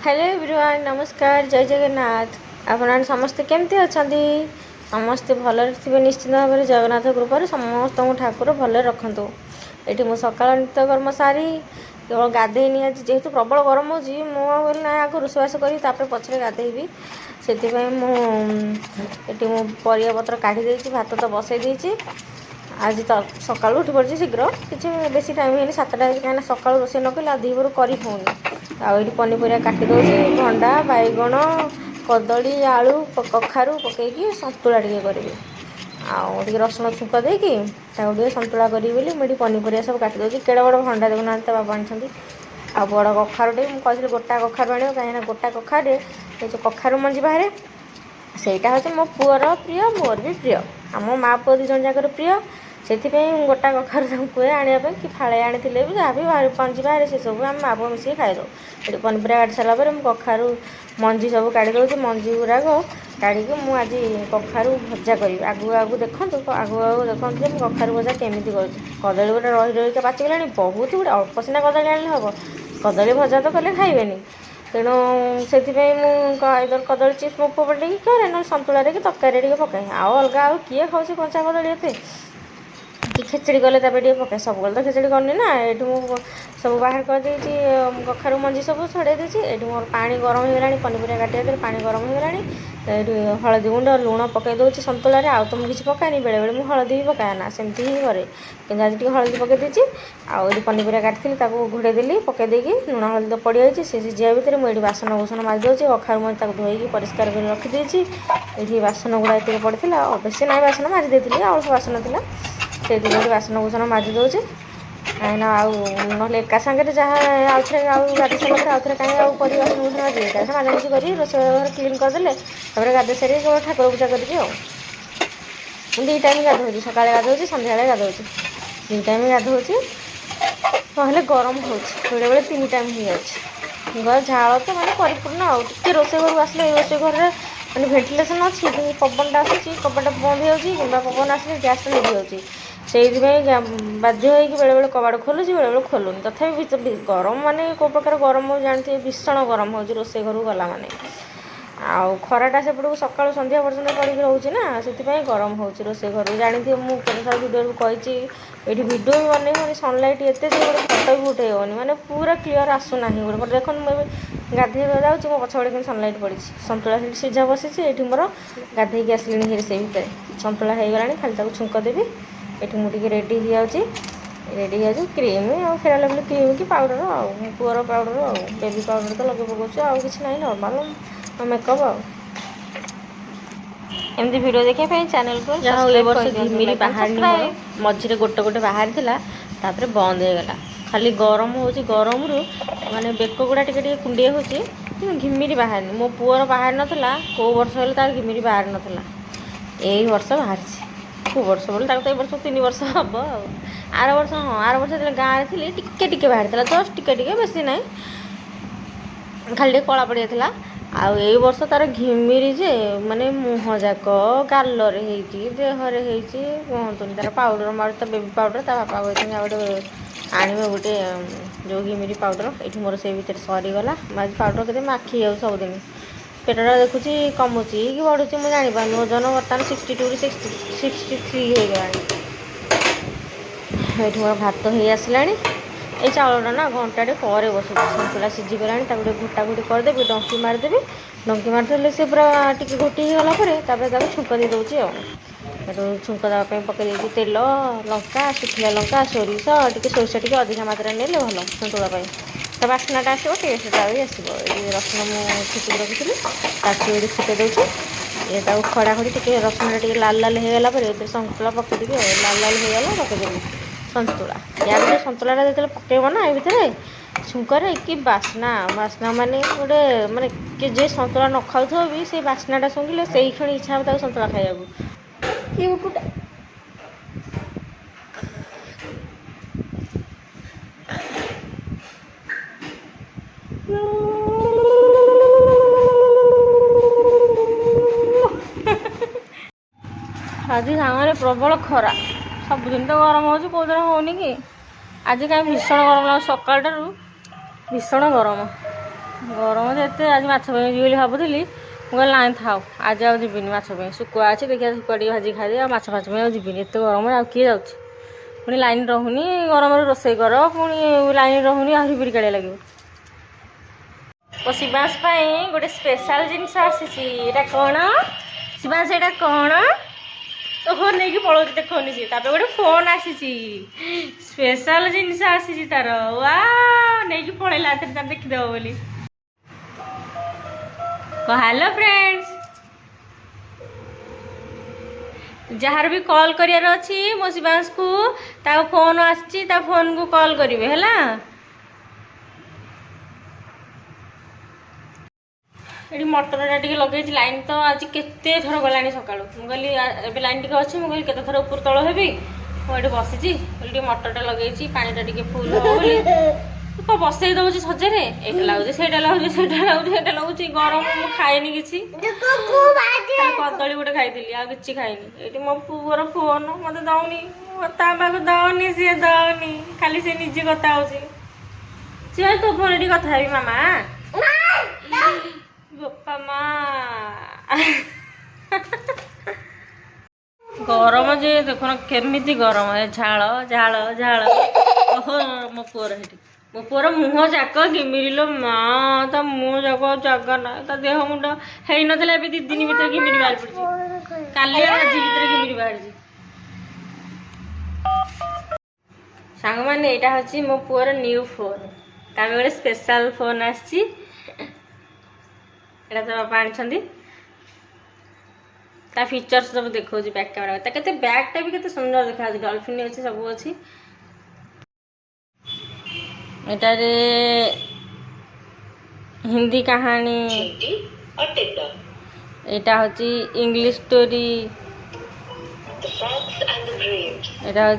Hello everyone नमस्कार जय जगन्नाथ आपण समस्ते केमती अच्छा समस्ते भल थे निश्चित भाव में जगन्नाथ कृपार समस्त ठाकुर भल रखु ये मु सकाल नित्यकर्म सारी केवल गाधेनी आज जेहेतु प्रबल गरम हो ना आगे रोषेबास करी पछरे गाधेबी से परिया पत्र काढ़ी भात तो बसई आज तो सका उठी पड़ी शीघ्र किसी बेसी टाइम है 7टा कहीं सका रोसे न कले दीपर कर आउे पनीपरिया काटी दूसरी भंडा बैगण कदली आलू कखारू पकईकि सतुला टे करी आगे रसुण छुंक देकी सतुला करी मुझे पनीपरिया सब काटी दूसरी केड़ बड़ भंडा देखुना बाबा आनी आ बड़ कखारुटे मुझे गोटा कखारू आने कहीं गोटा कखारे जो कखारू मंजी बाहर सेटा हूँ मो पुअर प्रिय मोर भी प्रिय आम माँ पुओ दी जन जाकर प्रिय से गोटा कखारू कहे आने कि फाड़े आनी भी जहाँ भी मंजी बाहर से सब आम माँ पुओ मिसिक खाईदे ये पनीपरिया काटी सारापर कखारू मंजी सब काढ़ी दूसरी मंजी गुड़ाक काढ़ी मुझे कखारू भजा करी आगू आगू देखूँ आगू आगू देखते कखारू भजा केमी कर कदली गोटे रही रही पाचिगला बहुत गुटे अल्प सीना कदली आने हम कदली भजा तो कले खाइबे तेणु से इधर कदली चिप्स मो पटे करे ना सतुला कि तरकारी पकाए आउ अलग आउ किए खाऊँ कंचा कदली एते खेचड़ी कले पकाए सब तो खेचड़ी करनी ना ये सब बाहर कर कखारू मंजी सब छड़े ये मोर पानी गरम हो गला पनीपरिया काटे पानी गरम हो गला ये हलदी गुंड लुण पकई दूसरी सतुला आउ तो मुझे पकानी बेले बेले मुझे हलदी भी पकाए ना सेमती ही करे कि आज हलदी पकई देती आउ पनीपरिया काटी घोड़े देली पकई देकी लुण हलदी तो पड़ जाए से सिझा भितर मुझे बासन बुसन माजी दूसरी कखारू मंजी धोईकी परिष्कार कर रखिदी ये बासन गुड़ा ये पड़ता बेसी ना बासन माजी देती अल्प बासन था से बासन बुसन माजी दूसरी कहीं ना एका सागर जहाँ आउ थे गाधे सारे आउ थे कहीं आउ कर बासन बुसन माजी एका माजामजी कर रोषेई घर क्लीन करदे गाधे सारी ठाकुर पूजा करी दी टाइम गाधो सका गाधो सन्ध्या गाधो दी टाइम गाधो ना गरम हो बेले बेले 3 टाइम हो झाड़ तो मैंने परिपूर्ण आए रोषे घर आसले रोषे घर मैंने भेंटिलेसन अच्छी पवनटा आसूँ कपटा बंद हो पवन आसले गैस लिभि जाऊँगी से बाध्य हो बेले बेले कबाड़ खोलुँ बेले बेले खोलुनि तथापि गरम माने कौ प्रकार गरम हो जानते भीषण गरम हो रोषे घर गला माने आउ खराटा सेपटू सका सन्ध्या पर्यटन पड़ी रोचे ना से गरम हो रोषे घर जानी मुझे भिडियो कही ये भिडियो भी बन मैंने सनलाइट एत गोटे फटो भी उठे हेनी मैंने पूरा क्लीयर आसूना गोटे देख मुझे गाधे जाऊँगी मो पछपटे कि सनलाइट पड़ी सतुला सीझा बसी ये मोर गाधे आसली से भितर सतुला हो गला खाली छुंक देवी ये मुझे रेडी हो जाऊँगी रेडी हो क्रीम आ फेरा लवली क्रीम कि पाउडर आउ पुअर पाउडर आ बेबी पाउडर तो लगे पकाऊँ आउ कि ना नॉर्मल मेकअप एमती वीडियो देखा चैनल को घिमिरी बाहर मझे गोटे गोटे बाहर तापर बंद हो गला खाली गरम हो गरम रु माने बेक गुड़ा टे कुंडे हो घिमिरी बाहर मो पुअर बाहर नाला कौ वर्ष है तार घिमिरी बाहर नाला यही वर्ष बाहर कौ वर्ष बोले तो ये वर्ष 3 वर्ष हम आर वर्ष हाँ आर वर्ष जो गाँव थी टिके बाहर जस्ट टिके बेसी ना खाली कला पड़ जाता आउ ए वर्ष तार घिमिरी जे माने मुह जाक गालरे देहरे कहतुनि तार पाउडर मार तो बेबी पाउडर ता बापा कहते गोटे आने गोटे जो घिमिरी पाउडर ये मोर से भर सरीगला आज पाउडर के आखि जाऊ सबुदिन पेटा देखुची कमुची कि बढ़ुची मुझे जापार ओजन बर्तमान 62 63 हो गला ये मोर भात हो आसला ये चाउलटा ना घंटाटे पर बस सतुला सीझी गला घोटा घोटी करदेवी डंकी मारिदेवी डंकी मारिदेले से पूरा टी घोटी हो गला छुंक दे दूँगी छुंक देवाई पकई तेल लंका शुखिला लंका सोरिष टी सोरिष टी अधिका मात्रा ने भल सतुला तो बास्नाटा आसो टेस्टा भी आसो रसुण मुझे छुटिक रखी ताकि फुटे दूसरी ये खड़ा खड़ी टी रसुण टे लाल लाल हो गला सतुला पकईदी लाल लाल हो गला पकईदेवी सतुला या सतुला जो पकेब ना ये भितर छुंकरे कि बास्ना बास्ना माने गोटे माने कि जे सतुला न खाऊ भी से बास्नाटा शुंघिले से क्षण इच्छा हो सतुला खाइबा आज सामने प्रबल खरा सबुदिन तो गरम हो कौदिन होनी कि आज कहीं भीषण गरम लगे सकाल भीषण गरम गरम जेते आज माछ जी बोली भावुली मुझे ना था आज आज जीविनी माछ शुकुआ अच्छे देखिए शुकुआ टे भाजी खाई आ माछ फाछ आज जीविनी एत गरम आ किए जाऊँ पुणी लाइन रहुनी गरम रोसे कर पुणी लाइन रहुनी आहरी बिरिकाड़िया लगे शिवांश गोटे स्पेशल जिनस आसी कौन शिवांश एटा कौन तो फोन नहीं पड़ो देखनी सी गोटे फोन आसी स्पेशल जिनस आसी तार वा नहीं पड़ेगा देखीद बोली हेलो फ्रेंड्स जार भी कॉल करियार अच्छी मो शिवांश को फोन आसी फोन को कॉल करेंगे है ये मटर टे लगे लाइन तो आज केते थर गलानी सका मुझे लाइन टे अच्छी मुझे केते थर ऊपर तल हेबी मुझे बसी मटर टे लगे पानी टे फुल हो बसई दौर सजेरे एक लगुच से लगुच गरम मुझे खाएनी कि कदली गोटे खाई आ कि खाईनी ये मो पुअर फोन मत दौनी पाक दौनी सी दौनी खाली से निजे कथा सी तो फोन टी कथा है मामा बापा माँ गरम जे देख केमी गरम है झाड़ झाड़ झाड़ ओहो मो पुअर मो पुअर मुह जाक घिमिर माँ ता मुह जाक जगह ना ता देह मुंड हो ना 2 दिन भर घिमिर बाहर पड़ी काली आज भर घिमिर बाहर सांग मैंने यहाँ हूँ मो पुअर न्यू फोन गोटे स्पेशल फोन आसी तो बापा आनी फीचर्स सब देखा बैक कैमेरा के बैगटा भी केते सुंदर देखा डॉल्फिन अच्छे सब अच्छी एटारे हिंदी कहानी एटा हूँ इंग्लिश स्टोरी एटा हूँ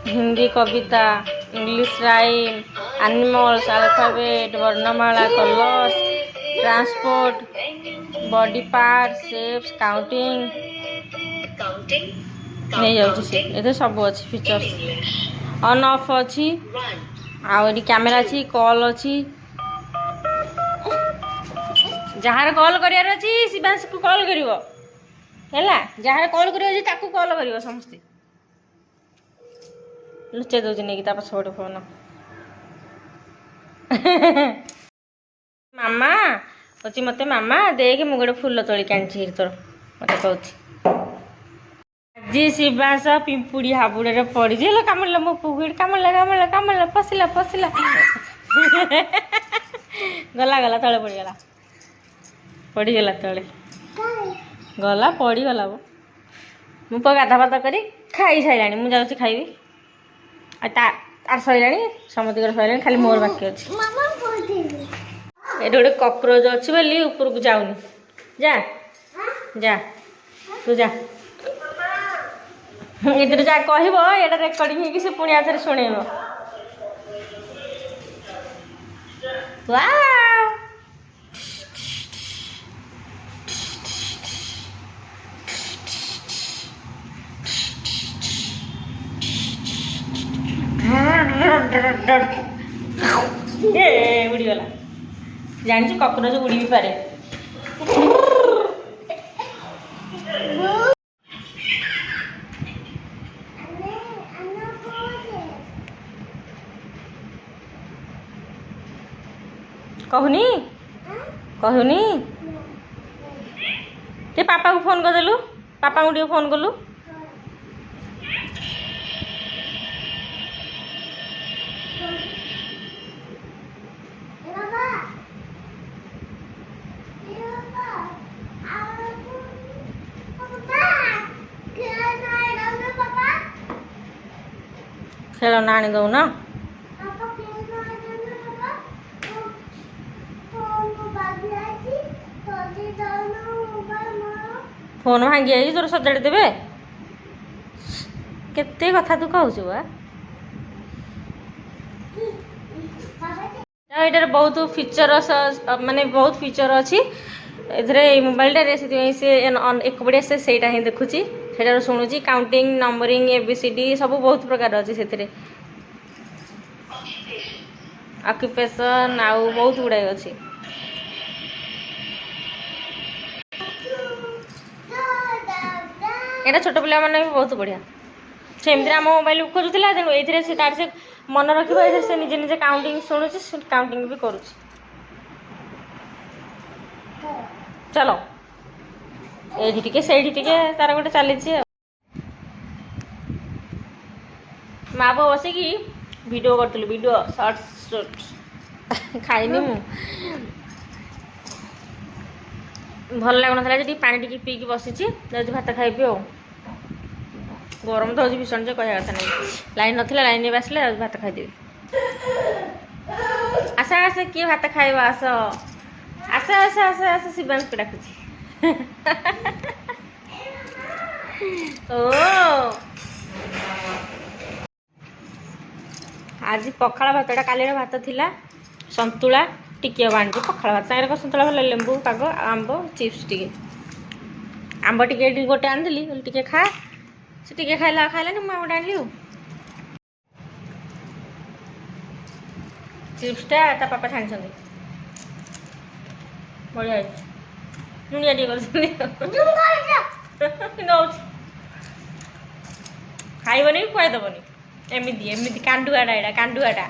हिंदी कविता इंग्लिश राइम एनिमल्स अल्फाबेट वर्णमाला colours transport body part shapes counting नहीं जाऊँ सब अच्छी फीचर्स ऑन ऑफ अच्छी आउरी कैमेरा अच्छी कॉल अच्छी जहाँ कॉल करियार अच्छी शिवांश को कॉल करिवो हैला जहाँ कॉल करियो ताकू कॉल करिवो समस्ते लुचे दउछ नहीं कि पछपटे फोन मामा कौच मत मामा देख मुझे गोटे फूल तोलिक आनी तोर मत कौच आज शिवांश पिंपुड़ी हाबुड़े पड़ी कामुला मो पुगड़ कामुला कामुला कामुला पशिला पशिला गला गला तले पड़गला पड़गला तले गला पड़गला वो मुझे गाधा पाधा कर खाई सारा मुझे जाऊँ खाइबी आर सैला समस्त सैला खाली मोर बाकी अच्छी ये गोटे कॉकरोच अच्छी बोली ऊपर को जाऊनी जा जा तू जा इधर जा कह ये रेकर्डिंग है कि से पुणी आथरे शुणेब उड़ीगला जानी कॉकरोच उड़ी भी पारे कहूनी कहूनी ते पापा को फोन करदेलु पापा को टे फोन कलु खेलना आनी दौ ना फोन भांगी आई तोर सजाड़ी देवे केते कथा तू कहू ये बहुत फीचर माने बहुत फीचर अच्छी ए मोबाइल से एक बड़े से ही देखुची से शुणुची काउंटिंग नंबरिंग ABCD सब बहुत प्रकार अच्छी से ऑक्यूपेशन आउ बहुत गुड़ाई अच्छी এটা ছোট ପିଲାମାନେ ବି ବହୁତ ବଢ଼ିଆ। ସେମିତିରେ ଆମ ମୋବାଇଲ ଖୋଜୁଥିଲା, ତେଣୁ ଏଇଥିରେ ସେ ତାର ସେ ମନେ ରଖିବ, ଏଇଥିରେ ସେ ନିଜେ ନିଜେ କାଉଣ୍ଟିଂ ଶୁଣୁଛି, କାଉଣ୍ଟିଂ ବି କରୁଛି। ଚାଲ ଏଇଠି ଟିକେ ସେଇଠି ଟିକେ ତାର ଗୋଟେ ଚାଲିଛି ଆଉ। ମା ପୁଅ ବସିକି ଭିଡ଼ିଓ କରୁଥିଲୁ, ଭିଡ଼ିଓ ସର୍ଟ ଖାଇନି ମୁଁ, ଭଲ ଲାଗୁନଥିଲା ଯେ ଟିକେ ପାଣି ଟିକେ ପିଇକି ବସିଛି, ଯାଉଛି ଭାତ ଖାଇବି ଆଉ। ଗରମ ତ ହେଉଛି ଭୀଷଣ ଯେ କହିବା କଥା ନାହିଁ। ଲାଇନ୍ ନଥିଲା, ଲାଇନ୍ ଏବେ ଆସିଲେ ଯାଉଛି ଭାତ ଖାଇଦେବି। ଆସ ଆସ, କିଏ ଭାତ ଖାଇବ, ଆସ ଆସ ଆସ ଆସ ଆସ, ଶିବାଂଶକୁ ଡାକୁଛି। ଓ ଆଜି ପଖାଳ ଭାତଟା, କାଲିର ଭାତ ଥିଲା, ସନ୍ତୁଳା ଟିକିଏ ଆଣିଛି ପଖାଳ ଭାତ ସାଙ୍ଗରେ। କ'ଣ ସନ୍ତୁଳା ଭଲ, ଲେମ୍ବୁ ପାଗ, ଆମ୍ବ, ଚିପ୍ସ ଟିକେ, ଆମ୍ବ ଟିକେ ଗୋଟେ ଆଣିଥିଲି, ଟିକେ ଖା, ସେ ଟିକେ ଖାଇଲା, ଖାଇଲାନି, ମୁଁ ଗୋଟେ ଆଣିଲି ଆଉ। ଚିପ୍ସଟା ତା ପାପା ଛାଣିଛନ୍ତି, ବଢ଼ିଆ ହେଇଛି, ଲୁଣିଆ ଟିକେ କରୁଛନ୍ତି। ନଉଛି ଖାଇବନି, ଖୁଆଇଦେବନି, ଏମିତି ଏମିତି କାଣ୍ଡୁଆଟା, ଏଇଟା କାଣ୍ଡୁଆଟା।